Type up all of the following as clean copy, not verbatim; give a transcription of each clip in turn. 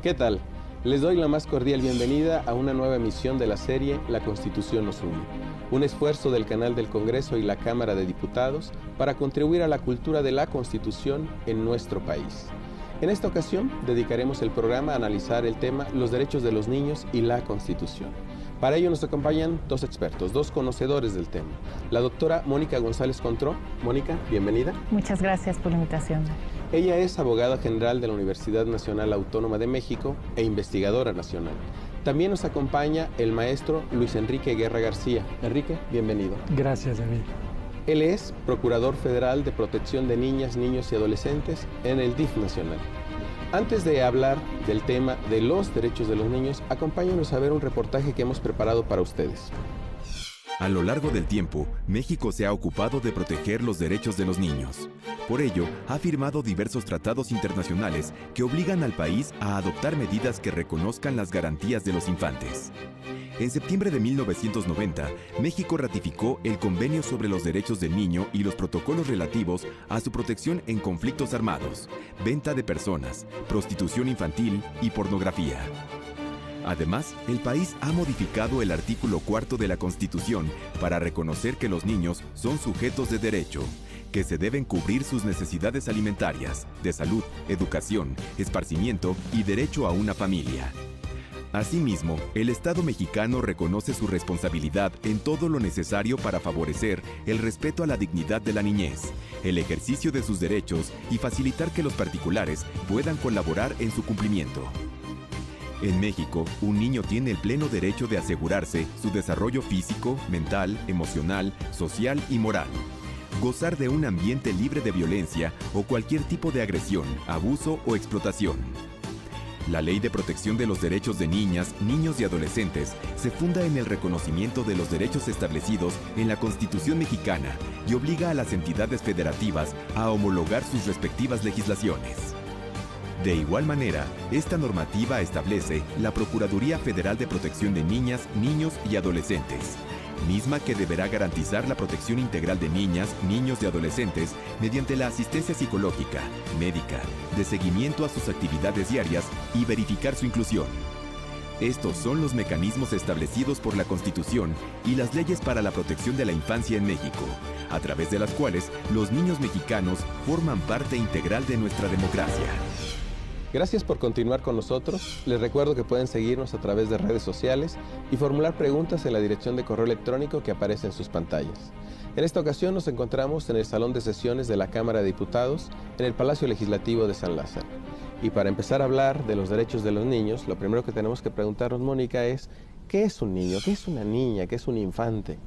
¿Qué tal? Les doy la más cordial bienvenida a una nueva emisión de la serie La Constitución nos une, un esfuerzo del Canal del Congreso y la Cámara de Diputados para contribuir a la cultura de la Constitución en nuestro país. En esta ocasión dedicaremos el programa a analizar el tema Los derechos de los niños y la Constitución. Para ello nos acompañan dos expertos, dos conocedores del tema. La doctora Mónica González Contró. Mónica, bienvenida. Muchas gracias por la invitación. Ella es abogada general de la Universidad Nacional Autónoma de México e investigadora nacional. También nos acompaña el maestro Luis Enrique Guerra García. Enrique, bienvenido. Gracias, David. Él es Procurador Federal de Protección de Niñas, Niños y Adolescentes en el DIF nacional. Antes de hablar del tema de los derechos de los niños, acompáñenos a ver un reportaje que hemos preparado para ustedes. A lo largo del tiempo, México se ha ocupado de proteger los derechos de los niños. Por ello, ha firmado diversos tratados internacionales que obligan al país a adoptar medidas que reconozcan las garantías de los infantes. En septiembre de 1990, México ratificó el Convenio sobre los Derechos del Niño y los protocolos relativos a su protección en conflictos armados, venta de personas, prostitución infantil y pornografía. Además, el país ha modificado el artículo 4 de la Constitución para reconocer que los niños son sujetos de derecho, que se deben cubrir sus necesidades alimentarias, de salud, educación, esparcimiento y derecho a una familia. Asimismo, el Estado mexicano reconoce su responsabilidad en todo lo necesario para favorecer el respeto a la dignidad de la niñez, el ejercicio de sus derechos y facilitar que los particulares puedan colaborar en su cumplimiento. En México, un niño tiene el pleno derecho de asegurarse su desarrollo físico, mental, emocional, social y moral, gozar de un ambiente libre de violencia o cualquier tipo de agresión, abuso o explotación. La Ley de Protección de los Derechos de Niñas, Niños y Adolescentes se funda en el reconocimiento de los derechos establecidos en la Constitución mexicana y obliga a las entidades federativas a homologar sus respectivas legislaciones. De igual manera, esta normativa establece la Procuraduría Federal de Protección de Niñas, Niños y Adolescentes, misma que deberá garantizar la protección integral de niñas, niños y adolescentes mediante la asistencia psicológica, médica, de seguimiento a sus actividades diarias y verificar su inclusión. Estos son los mecanismos establecidos por la Constitución y las leyes para la protección de la infancia en México, a través de las cuales los niños mexicanos forman parte integral de nuestra democracia. Gracias por continuar con nosotros. Les recuerdo que pueden seguirnos a través de redes sociales y formular preguntas en la dirección de correo electrónico que aparece en sus pantallas. En esta ocasión nos encontramos en el Salón de Sesiones de la Cámara de Diputados, en el Palacio Legislativo de San Lázaro. Y para empezar a hablar de los derechos de los niños, lo primero que tenemos que preguntarnos, Mónica, es ¿qué es un niño? ¿Qué es una niña? ¿Qué es un infante?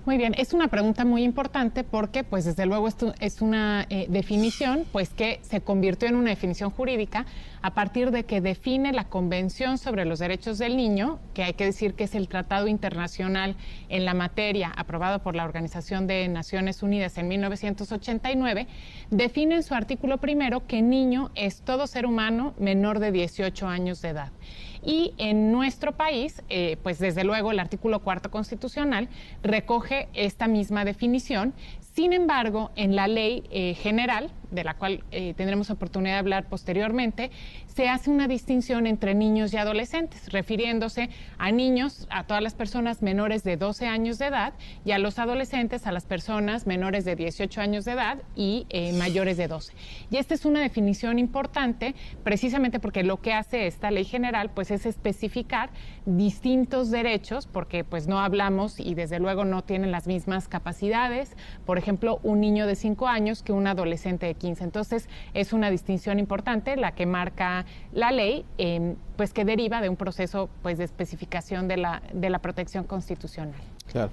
Muy bien, es una pregunta muy importante porque, pues, desde luego esto es una definición, pues, que se convirtió en una definición jurídica a partir de que define la Convención sobre los Derechos del Niño, que hay que decir que es el tratado internacional en la materia aprobado por la Organización de Naciones Unidas en 1989, define en su artículo primero que niño es todo ser humano menor de 18 años de edad. Y en nuestro país, pues desde luego el artículo 4 constitucional recoge esta misma definición. Sin embargo, en la ley general, de la cual tendremos oportunidad de hablar posteriormente, se hace una distinción entre niños y adolescentes, refiriéndose a niños, a todas las personas menores de 12 años de edad, y a los adolescentes, a las personas menores de 18 años de edad y mayores de 12. Y esta es una definición importante, precisamente porque lo que hace esta ley general, pues, es especificar distintos derechos, porque pues no hablamos y desde luego no tienen las mismas capacidades, por ejemplo, un niño de 5 años que un adolescente de 15. Entonces, es una distinción importante la que marca la ley, pues que deriva de un proceso, pues, de especificación de la protección constitucional. Claro.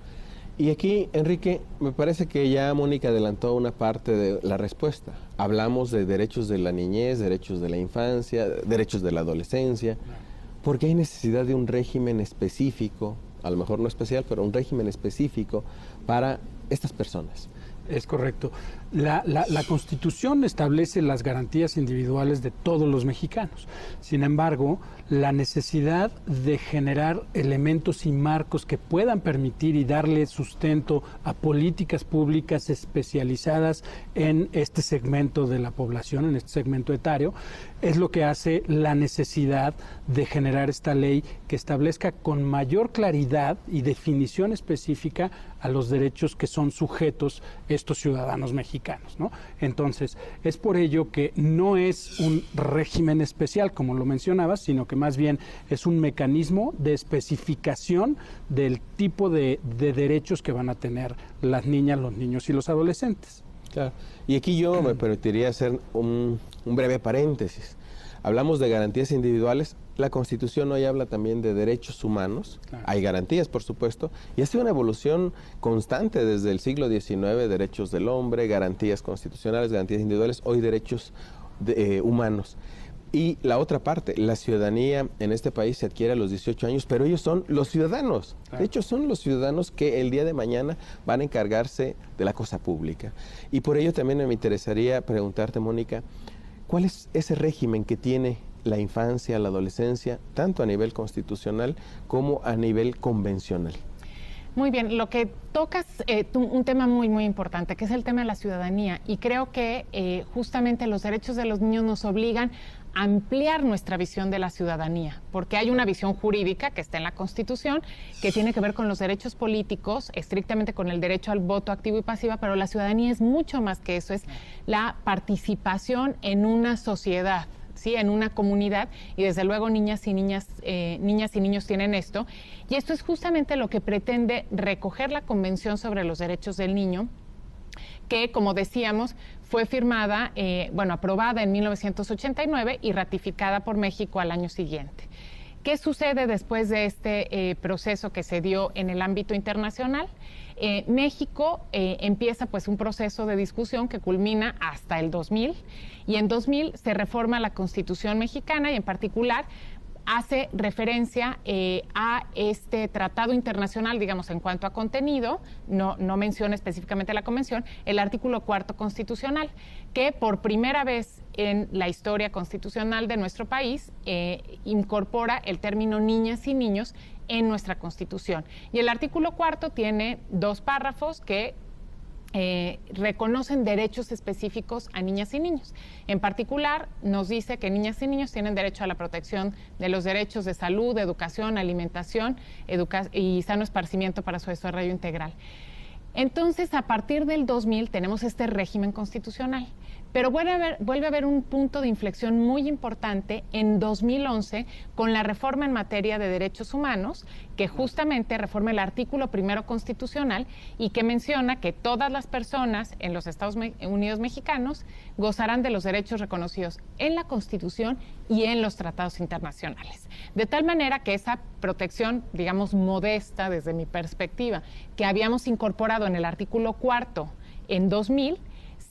Y aquí, Enrique, me parece que ya Mónica adelantó una parte de la respuesta. Hablamos de derechos de la niñez, derechos de la infancia, derechos de la adolescencia, porque hay necesidad de un régimen específico, a lo mejor no especial, pero un régimen específico para estas personas. Es correcto. La Constitución establece las garantías individuales de todos los mexicanos. Sin embargo, la necesidad de generar elementos y marcos que puedan permitir y darle sustento a políticas públicas especializadas en este segmento de la población, en este segmento etario, es lo que hace la necesidad de generar esta ley que establezca con mayor claridad y definición específica a los derechos que son sujetos estos ciudadanos mexicanos, ¿no? Entonces, es por ello que no es un régimen especial, como lo mencionabas, sino que más bien es un mecanismo de especificación del tipo de derechos que van a tener las niñas, los niños y los adolescentes. Claro. Y aquí yo me permitiría hacer un breve paréntesis. Hablamos de garantías individuales. La Constitución hoy habla también de derechos humanos. Claro. Hay garantías, por supuesto, y ha sido una evolución constante desde el siglo XIX, derechos del hombre, garantías constitucionales, garantías individuales, hoy derechos humanos. Y la otra parte, la ciudadanía en este país se adquiere a los 18 años, pero ellos son los ciudadanos. Claro. De hecho, son los ciudadanos que el día de mañana van a encargarse de la cosa pública. Y por ello también me interesaría preguntarte, Mónica, ¿cuál es ese régimen que tiene la infancia, la adolescencia, tanto a nivel constitucional como a nivel convencional? Muy bien, lo que tocas un tema muy, muy importante, que es el tema de la ciudadanía. Y creo que justamente los derechos de los niños nos obligan a ampliar nuestra visión de la ciudadanía, porque hay una visión jurídica que está en la Constitución, que tiene que ver con los derechos políticos, estrictamente con el derecho al voto activo y pasiva, pero la ciudadanía es mucho más que eso, es la participación en una sociedad, ¿sí? En una comunidad, y desde luego niñas y niños tienen esto, y esto es justamente lo que pretende recoger la Convención sobre los Derechos del Niño, que, como decíamos, fue firmada, aprobada en 1989 y ratificada por México al año siguiente. ¿Qué sucede después de este proceso que se dio en el ámbito internacional? México empieza pues un proceso de discusión que culmina hasta el 2000, y en 2000 se reforma la Constitución mexicana y en particular hace referencia a este tratado internacional, digamos, en cuanto a contenido, no menciona específicamente la convención, el artículo 4 constitucional, que por primera vez en la historia constitucional de nuestro país incorpora el término niñas y niños en nuestra Constitución. Y el artículo 4 tiene 2 párrafos que reconocen derechos específicos a niñas y niños. En particular, nos dice que niñas y niños tienen derecho a la protección de los derechos de salud, educación, alimentación y sano esparcimiento para su desarrollo integral. Entonces, a partir del 2000 tenemos este régimen constitucional, pero vuelve a haber un punto de inflexión muy importante en 2011 con la reforma en materia de derechos humanos, que justamente reforma el artículo 1 constitucional y que menciona que todas las personas en los Estados Unidos mexicanos gozarán de los derechos reconocidos en la Constitución y en los tratados internacionales. De tal manera que esa protección, digamos, modesta desde mi perspectiva, que habíamos incorporado en el artículo 4 en 2000,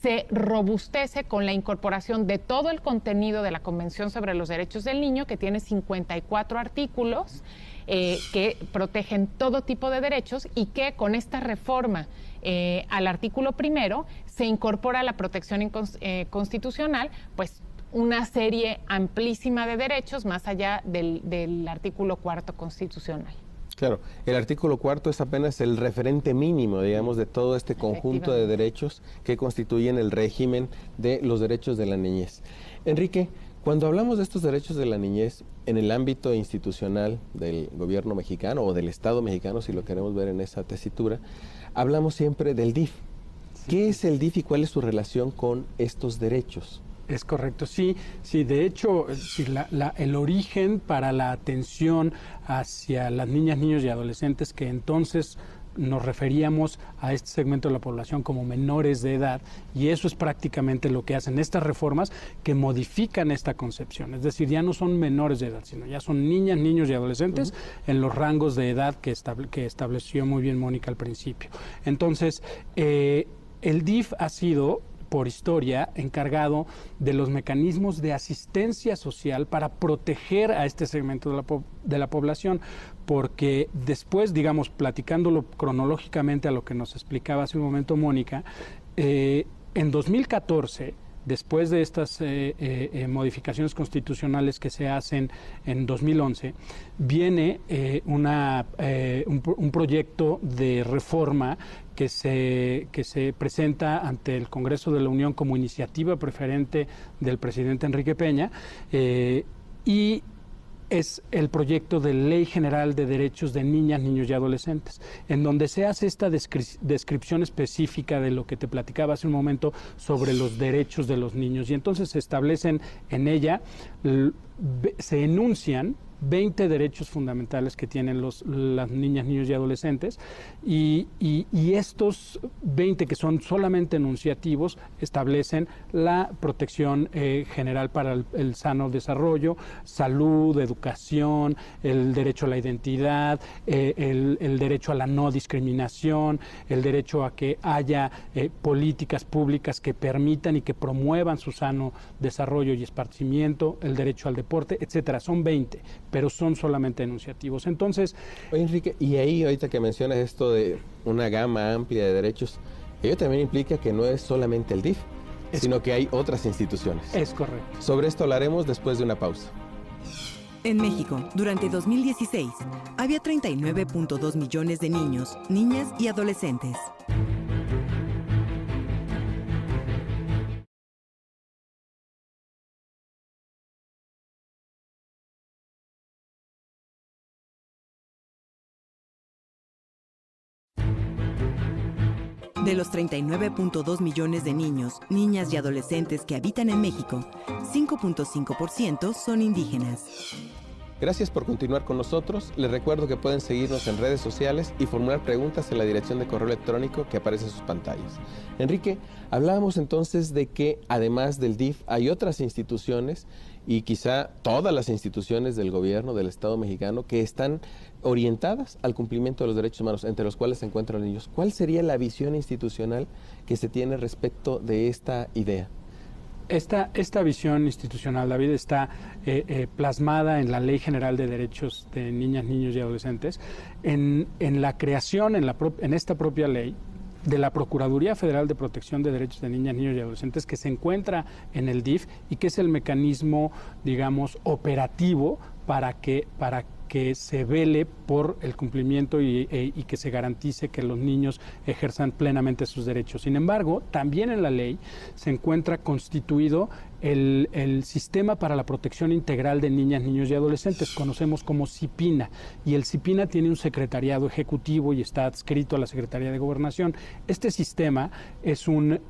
se robustece con la incorporación de todo el contenido de la Convención sobre los Derechos del Niño, que tiene 54 artículos que protegen todo tipo de derechos, y que con esta reforma al artículo 1 se incorpora la protección constitucional, pues una serie amplísima de derechos más allá del artículo 4 constitucional. Claro, el artículo 4 es apenas el referente mínimo, digamos, de todo este conjunto de derechos que constituyen el régimen de los derechos de la niñez. Enrique, cuando hablamos de estos derechos de la niñez en el ámbito institucional del gobierno mexicano o del Estado mexicano, si lo queremos ver en esa tesitura, hablamos siempre del DIF. ¿Qué es el DIF y cuál es su relación con estos derechos? Es correcto, sí, de hecho, el origen para la atención hacia las niñas, niños y adolescentes, que entonces nos referíamos a este segmento de la población como menores de edad, y eso es prácticamente lo que hacen estas reformas que modifican esta concepción, es decir, ya no son menores de edad, sino ya son niñas, niños y adolescentes en los rangos de edad que estableció muy bien Mónica al principio. Entonces, el DIF ha sido, por historia, encargado de los mecanismos de asistencia social para proteger a este segmento de la población, porque después, digamos, platicándolo cronológicamente a lo que nos explicaba hace un momento Mónica, en 2014, después de estas modificaciones constitucionales que se hacen en 2011, viene un proyecto de reforma que se presenta ante el Congreso de la Unión como iniciativa preferente del presidente Enrique Peña, y es el proyecto de Ley General de Derechos de Niñas, Niños y Adolescentes, en donde se hace esta descripción específica de lo que te platicaba hace un momento sobre los derechos de los niños. Y entonces se establecen en ella, se enuncian 20 derechos fundamentales que tienen las niñas, niños y adolescentes, y estos 20, que son solamente enunciativos, establecen la protección general para el sano desarrollo, salud, educación, el derecho a la identidad, el derecho a la no discriminación, el derecho a que haya políticas públicas que permitan y que promuevan su sano desarrollo y esparcimiento, el derecho al deporte, etcétera. Son 20, pero son solamente enunciativos. Entonces, oye, Enrique, y ahí ahorita que mencionas esto de una gama amplia de derechos, ello también implica que no es solamente el DIF, sino que hay otras instituciones. Es correcto. Sobre esto hablaremos después de una pausa. En México, durante 2016, había 39.2 millones de niños, niñas y adolescentes. De los 39.2 millones de niños, niñas y adolescentes que habitan en México, 5.5% son indígenas. Gracias por continuar con nosotros. Les recuerdo que pueden seguirnos en redes sociales y formular preguntas en la dirección de correo electrónico que aparece en sus pantallas. Enrique, hablábamos entonces de que además del DIF hay otras instituciones, y quizá todas las instituciones del gobierno del Estado mexicano, que están orientadas al cumplimiento de los derechos humanos, entre los cuales se encuentran los niños. ¿Cuál sería la visión institucional que se tiene respecto de esta idea? Esta visión institucional, David, está plasmada en la Ley General de Derechos de Niñas, Niños y Adolescentes, en la creación, en esta propia ley, de la Procuraduría Federal de Protección de Derechos de Niñas, Niños y Adolescentes, que se encuentra en el DIF y que es el mecanismo, digamos, operativo para que se vele por el cumplimiento y que se garantice que los niños ejerzan plenamente sus derechos. Sin embargo, también en la ley se encuentra constituido el Sistema para la Protección Integral de Niñas, Niños y Adolescentes, conocemos como CIPINA, y el CIPINA tiene un secretariado ejecutivo y está adscrito a la Secretaría de Gobernación. Este sistema es un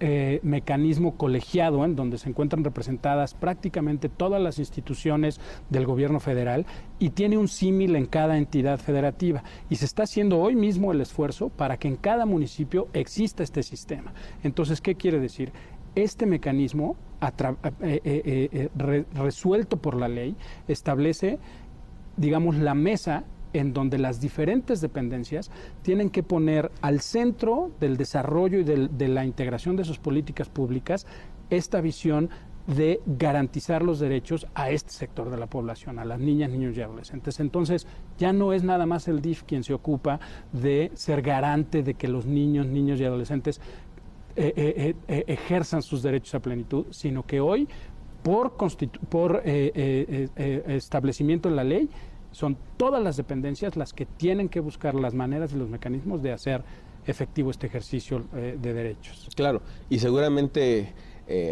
mecanismo colegiado en donde se encuentran representadas prácticamente todas las instituciones del gobierno federal y tiene un símil en cada entidad federativa, y se está haciendo hoy mismo el esfuerzo para que en cada municipio exista este sistema. Entonces, ¿qué quiere decir? Este mecanismo, resuelto por la ley, establece, digamos, la mesa en donde las diferentes dependencias tienen que poner al centro del desarrollo y de la integración de sus políticas públicas esta visión de garantizar los derechos a este sector de la población, a las niñas, niños y adolescentes. Entonces, ya no es nada más el DIF quien se ocupa de ser garante de que los niños, niños y adolescentes ejerzan sus derechos a plenitud, sino que hoy, por establecimiento en la ley, son todas las dependencias las que tienen que buscar las maneras y los mecanismos de hacer efectivo este ejercicio de derechos. Claro, y seguramente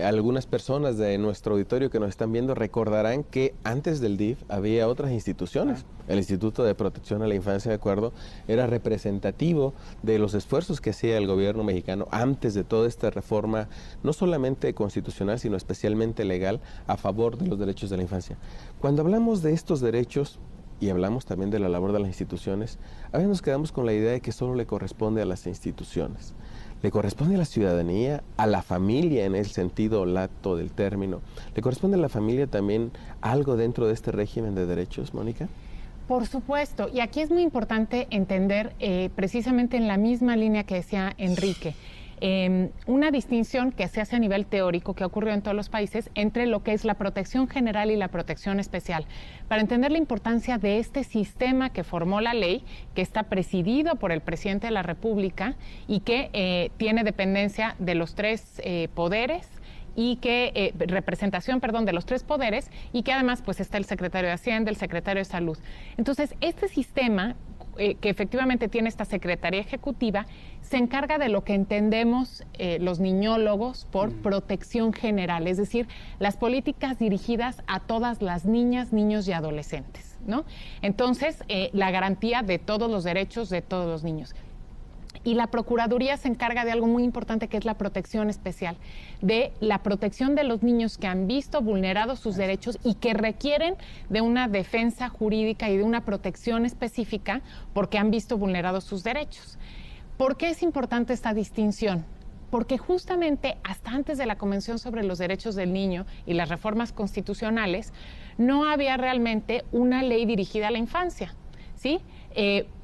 algunas personas de nuestro auditorio que nos están viendo recordarán que antes del DIF había otras instituciones. El Instituto de Protección a la Infancia, de acuerdo, era representativo de los esfuerzos que hacía el gobierno mexicano antes de toda esta reforma, no solamente constitucional, sino especialmente legal, a favor de los derechos de la infancia. Cuando hablamos de estos derechos, y hablamos también de la labor de las instituciones, a veces nos quedamos con la idea de que solo le corresponde a las instituciones. ¿Le corresponde a la ciudadanía, a la familia en el sentido lato del término? ¿Le corresponde a la familia también algo dentro de este régimen de derechos, Mónica? Por supuesto, y aquí es muy importante entender, precisamente en la misma línea que decía Enrique, una distinción que se hace a nivel teórico, que ha ocurrido en todos los países, entre lo que es la protección general y la protección especial, para entender la importancia de este sistema que formó la ley, que está presidido por el presidente de la República y que tiene dependencia de los tres poderes, y que representación, perdón, de los tres poderes, y que además pues está el secretario de Hacienda, el secretario de Salud. Entonces, este sistema que efectivamente tiene esta Secretaría Ejecutiva, se encarga de lo que entendemos los niñólogos por protección general, es decir, las políticas dirigidas a todas las niñas, niños y adolescentes, ¿no? Entonces, la garantía de todos los derechos de todos los niños. Y la Procuraduría se encarga de algo muy importante, que es la protección especial, de la protección de los niños que han visto vulnerados sus derechos y que requieren de una defensa jurídica y de una protección específica porque han visto vulnerados sus derechos. ¿Por qué es importante esta distinción? Porque justamente hasta antes de la Convención sobre los Derechos del Niño y las reformas constitucionales, no había realmente una ley dirigida a la infancia, ¿sí?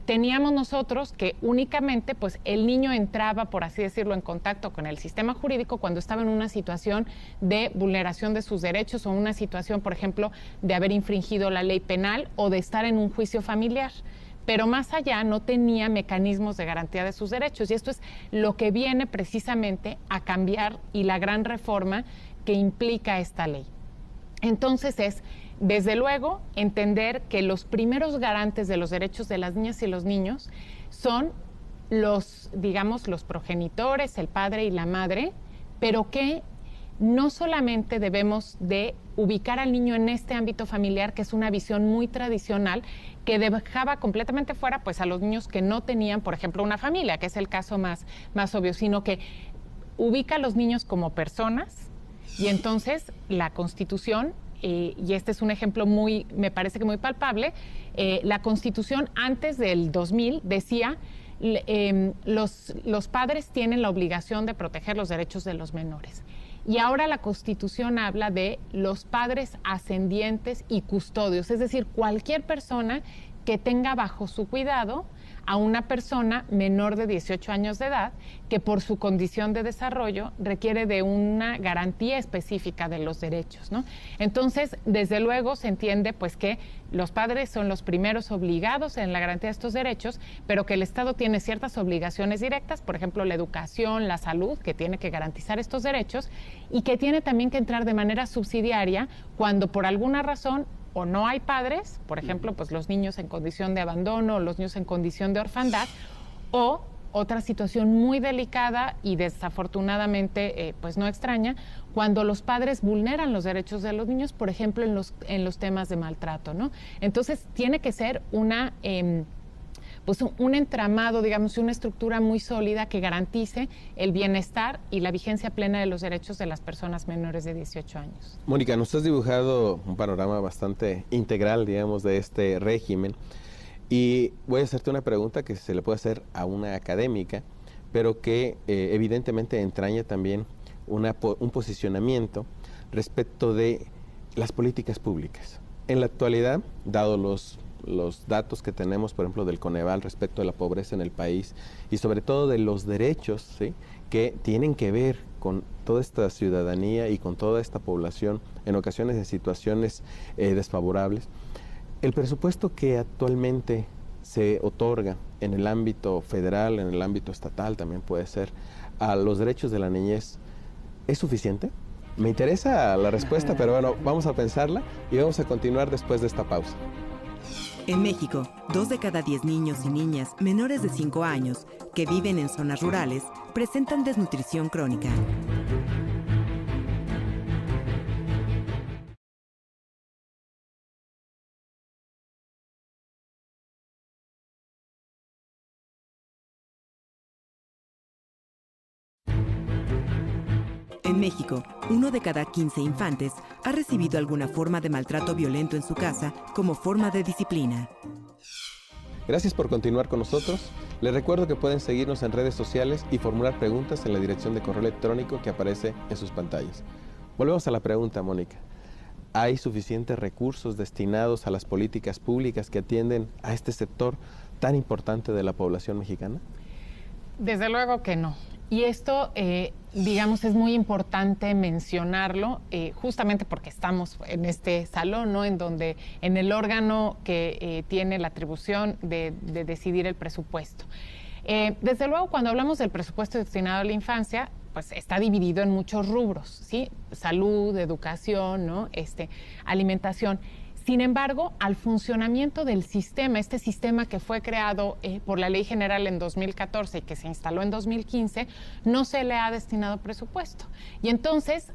Teníamos nosotros que únicamente pues el niño entraba, por así decirlo, en contacto con el sistema jurídico cuando estaba en una situación de vulneración de sus derechos o una situación, por ejemplo, de haber infringido la ley penal o de estar en un juicio familiar. Pero más allá no tenía mecanismos de garantía de sus derechos, y esto es lo que viene precisamente a cambiar y la gran reforma que implica esta ley. Entonces es, desde luego, entender que los primeros garantes de los derechos de las niñas y los niños son los, digamos, los progenitores, el padre y la madre, pero que no solamente debemos de ubicar al niño en este ámbito familiar, que es una visión muy tradicional, que dejaba completamente fuera pues a los niños que no tenían, por ejemplo, una familia, que es el caso más obvio, sino que ubica a los niños como personas, y entonces la Constitución, y este es un ejemplo muy, me parece que muy palpable, la Constitución antes del 2000 decía los padres tienen la obligación de proteger los derechos de los menores. Y ahora la Constitución habla de los padres ascendientes y custodios, es decir, cualquier persona que tenga bajo su cuidado a una persona menor de 18 años de edad que por su condición de desarrollo requiere de una garantía específica de los derechos, ¿no? Entonces, desde luego se entiende pues que los padres son los primeros obligados en la garantía de estos derechos, pero que el Estado tiene ciertas obligaciones directas, por ejemplo, la educación, la salud, que tiene que garantizar estos derechos, y que tiene también que entrar de manera subsidiaria cuando por alguna razón o no hay padres, por ejemplo, pues los niños en condición de abandono, los niños en condición de orfandad, o otra situación muy delicada y desafortunadamente pues no extraña, cuando los padres vulneran los derechos de los niños, por ejemplo, en los temas de maltrato, ¿no? Entonces tiene que ser una pues un entramado, digamos, una estructura muy sólida que garantice el bienestar y la vigencia plena de los derechos de las personas menores de 18 años. Mónica, nos has dibujado un panorama bastante integral, digamos, de este régimen, y voy a hacerte una pregunta que se le puede hacer a una académica, pero que evidentemente entraña también un posicionamiento respecto de las políticas públicas. En la actualidad, dado los datos que tenemos, por ejemplo, del Coneval respecto de la pobreza en el país y sobre todo de los derechos, ¿sí?, que tienen que ver con toda esta ciudadanía y con toda esta población, en ocasiones en situaciones desfavorables, el presupuesto que actualmente se otorga en el ámbito federal, en el ámbito estatal también puede ser, a los derechos de la niñez, ¿es suficiente? Me interesa la respuesta, pero bueno, vamos a pensarla y vamos a continuar después de esta pausa. En México, 2 de cada 10 niños y niñas menores de 5 años que viven en zonas rurales presentan desnutrición crónica. En México, 1 de cada 15 infantes ha recibido alguna forma de maltrato violento en su casa como forma de disciplina. Gracias por continuar con nosotros. Les recuerdo que pueden seguirnos en redes sociales y formular preguntas en la dirección de correo electrónico que aparece en sus pantallas. Volvemos a la pregunta, Mónica. ¿Hay suficientes recursos destinados a las políticas públicas que atienden a este sector tan importante de la población mexicana? Desde luego que no. Y esto, digamos, es muy importante mencionarlo, justamente porque estamos en este salón, ¿no? En el órgano que tiene la atribución de decidir el presupuesto. Desde luego, cuando hablamos del presupuesto destinado a la infancia, pues está dividido en muchos rubros, ¿sí? Salud, educación, ¿no? Alimentación. Sin embargo, al funcionamiento del sistema, este sistema que fue creado por la Ley General en 2014 y que se instaló en 2015, no se le ha destinado presupuesto. Y entonces,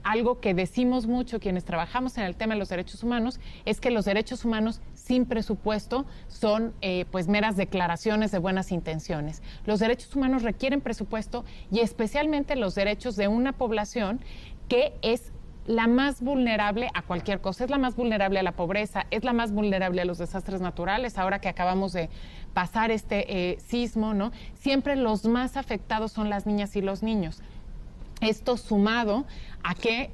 algo que decimos mucho quienes trabajamos en el tema de los derechos humanos es que los derechos humanos sin presupuesto son pues meras declaraciones de buenas intenciones. Los derechos humanos requieren presupuesto y especialmente los derechos de una población que es la más vulnerable a cualquier cosa, es la más vulnerable a la pobreza, es la más vulnerable a los desastres naturales, ahora que acabamos de pasar este sismo, ¿no? Siempre los más afectados son las niñas y los niños. Esto sumado a que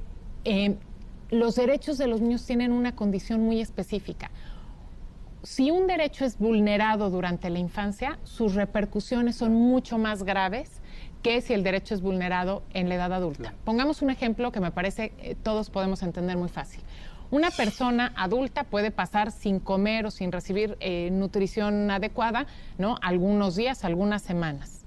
los derechos de los niños tienen una condición muy específica. Si un derecho es vulnerado durante la infancia, sus repercusiones son mucho más graves que si el derecho es vulnerado en la edad adulta. Claro. Pongamos un ejemplo que me parece todos podemos entender muy fácil. Una persona adulta puede pasar sin comer o sin recibir nutrición adecuada, ¿no? Algunos días, algunas semanas.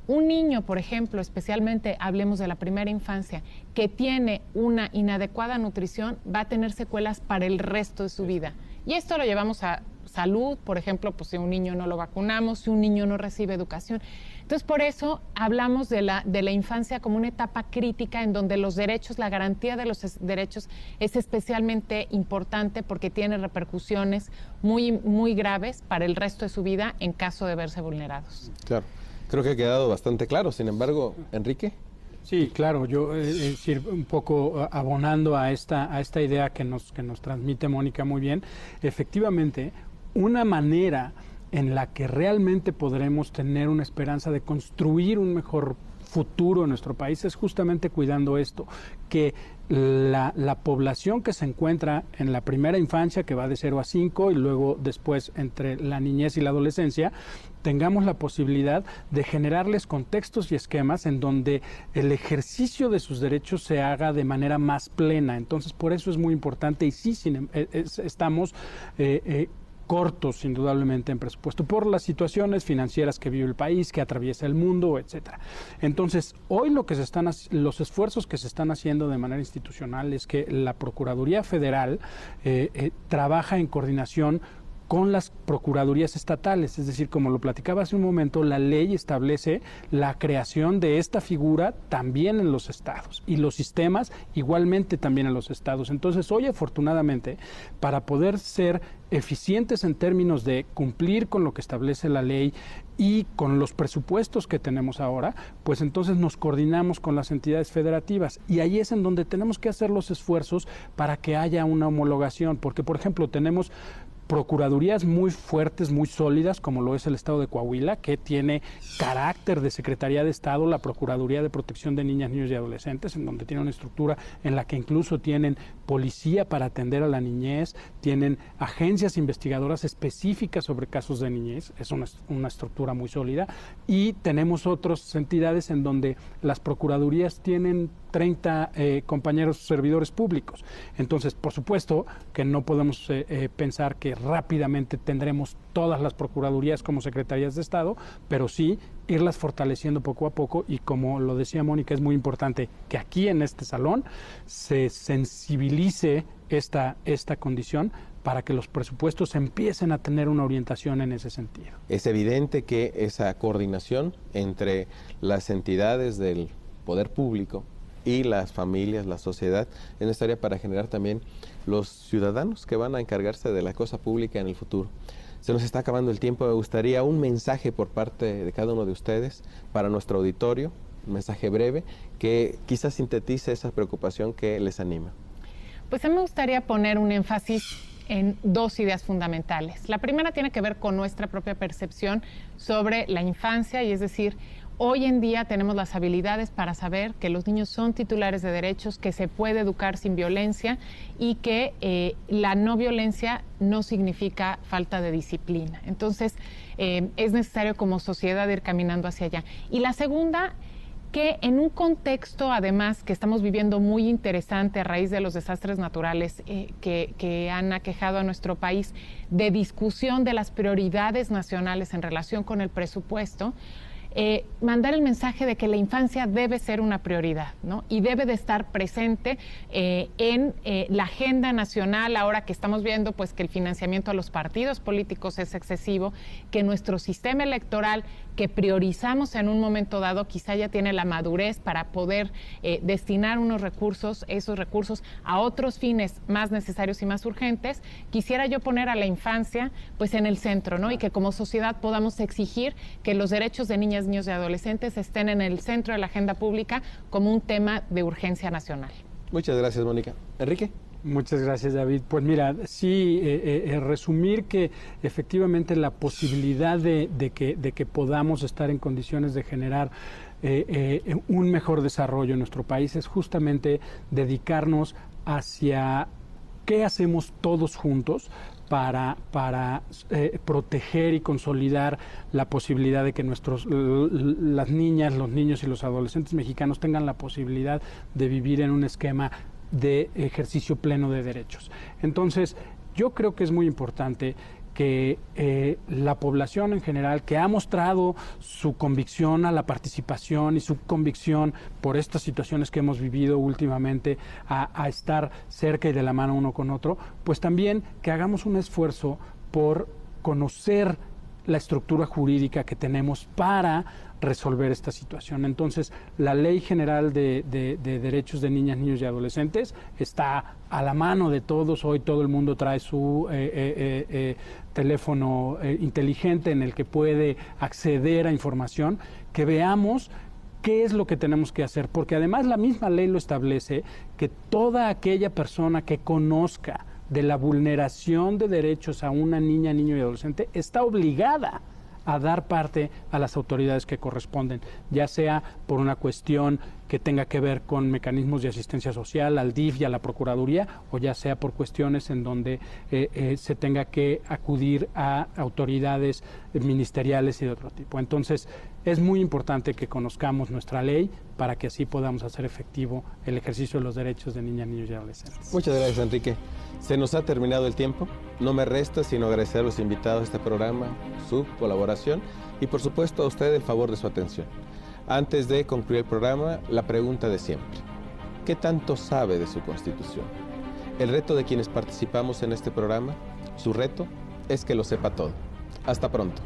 Un niño, por ejemplo, especialmente hablemos de la primera infancia, que tiene una inadecuada nutrición, va a tener secuelas para el resto de su vida. Y esto lo llevamos a salud, por ejemplo, pues si un niño no lo vacunamos, si un niño no recibe educación. Entonces, por eso hablamos de la infancia como una etapa crítica en donde los derechos, la garantía de los derechos es especialmente importante porque tiene repercusiones muy, muy graves para el resto de su vida en caso de verse vulnerados. Claro, creo que ha quedado bastante claro. Sin embargo, Enrique. Sí, claro, yo decir un poco abonando a esta idea que nos transmite Mónica muy bien, efectivamente, una manera en la que realmente podremos tener una esperanza de construir un mejor futuro en nuestro país es justamente cuidando esto, que la población que se encuentra en la primera infancia, que va de 0 a 5 y luego después entre la niñez y la adolescencia, tengamos la posibilidad de generarles contextos y esquemas en donde el ejercicio de sus derechos se haga de manera más plena. Entonces, por eso es muy importante y sí, estamos cortos, indudablemente, en presupuesto, por las situaciones financieras que vive el país, que atraviesa el mundo, etcétera. Entonces, hoy los esfuerzos que se están haciendo de manera institucional es que la Procuraduría Federal trabaja en coordinación con las procuradurías estatales, es decir, como lo platicaba hace un momento, la ley establece la creación de esta figura también en los estados y los sistemas igualmente también en los estados. Entonces, hoy afortunadamente, para poder ser eficientes en términos de cumplir con lo que establece la ley y con los presupuestos que tenemos ahora, pues entonces nos coordinamos con las entidades federativas y ahí es en donde tenemos que hacer los esfuerzos para que haya una homologación, porque por ejemplo tenemos procuradurías muy fuertes, muy sólidas, como lo es el Estado de Coahuila, que tiene carácter de Secretaría de Estado, la Procuraduría de Protección de Niñas, Niños y Adolescentes, en donde tiene una estructura en la que incluso tienen policía para atender a la niñez, tienen agencias investigadoras específicas sobre casos de niñez, es una estructura muy sólida, y tenemos otras entidades en donde las procuradurías tienen 30 compañeros servidores públicos. Entonces, por supuesto que no podemos pensar que rápidamente tendremos todas las procuradurías como secretarías de Estado, pero sí irlas fortaleciendo poco a poco y como lo decía Mónica, es muy importante que aquí en este salón se sensibilice esta condición para que los presupuestos empiecen a tener una orientación en ese sentido. Es evidente que esa coordinación entre las entidades del poder público y las familias, la sociedad, es necesaria para generar también los ciudadanos que van a encargarse de la cosa pública en el futuro. Se nos está acabando el tiempo, me gustaría un mensaje por parte de cada uno de ustedes para nuestro auditorio, un mensaje breve que quizás sintetice esa preocupación que les anima. Pues a mí me gustaría poner un énfasis en dos ideas fundamentales. La primera tiene que ver con nuestra propia percepción sobre la infancia y es decir, hoy en día tenemos las habilidades para saber que los niños son titulares de derechos, que se puede educar sin violencia y que la no violencia no significa falta de disciplina. Entonces, es necesario como sociedad ir caminando hacia allá. Y la segunda, que en un contexto, además, que estamos viviendo muy interesante a raíz de los desastres naturales que han aquejado a nuestro país, de discusión de las prioridades nacionales en relación con el presupuesto, mandar el mensaje de que la infancia debe ser una prioridad, ¿no? Y debe de estar presente en la agenda nacional, ahora que estamos viendo pues que el financiamiento a los partidos políticos es excesivo, que nuestro sistema electoral que priorizamos en un momento dado quizá ya tiene la madurez para poder destinar esos recursos a otros fines más necesarios y más urgentes. Quisiera yo poner a la infancia pues en el centro, ¿no? Y que como sociedad podamos exigir que los derechos de niñas, niños y adolescentes estén en el centro de la agenda pública como un tema de urgencia nacional. Muchas gracias, Mónica. Enrique. Muchas gracias, David. Pues mira, sí, resumir que efectivamente la posibilidad de que podamos estar en condiciones de generar un mejor desarrollo en nuestro país es justamente dedicarnos hacia qué hacemos todos juntos para proteger y consolidar la posibilidad de que las niñas, los niños y los adolescentes mexicanos tengan la posibilidad de vivir en un esquema de ejercicio pleno de derechos. Entonces, yo creo que es muy importante que la población en general, que ha mostrado su convicción a la participación y su convicción por estas situaciones que hemos vivido últimamente a estar cerca y de la mano uno con otro, pues también que hagamos un esfuerzo por conocer la estructura jurídica que tenemos para resolver esta situación. Entonces, la Ley General de Derechos de Niñas, Niños y Adolescentes está a la mano de todos. Hoy todo el mundo trae su teléfono inteligente en el que puede acceder a información, que veamos qué es lo que tenemos que hacer, porque además la misma ley lo establece, que toda aquella persona que conozca de la vulneración de derechos a una niña, niño y adolescente está obligada a dar parte a las autoridades que corresponden, ya sea por una cuestión que tenga que ver con mecanismos de asistencia social, al DIF y a la Procuraduría, o ya sea por cuestiones en donde se tenga que acudir a autoridades ministeriales y de otro tipo. Entonces, es muy importante que conozcamos nuestra ley para que así podamos hacer efectivo el ejercicio de los derechos de niñas, niños y adolescentes. Muchas gracias, Enrique. Se nos ha terminado el tiempo. No me resta sino agradecer a los invitados a este programa, su colaboración y, por supuesto, a usted el favor de su atención. Antes de concluir el programa, la pregunta de siempre. ¿Qué tanto sabe de su Constitución? El reto de quienes participamos en este programa, su reto es que lo sepa todo. Hasta pronto.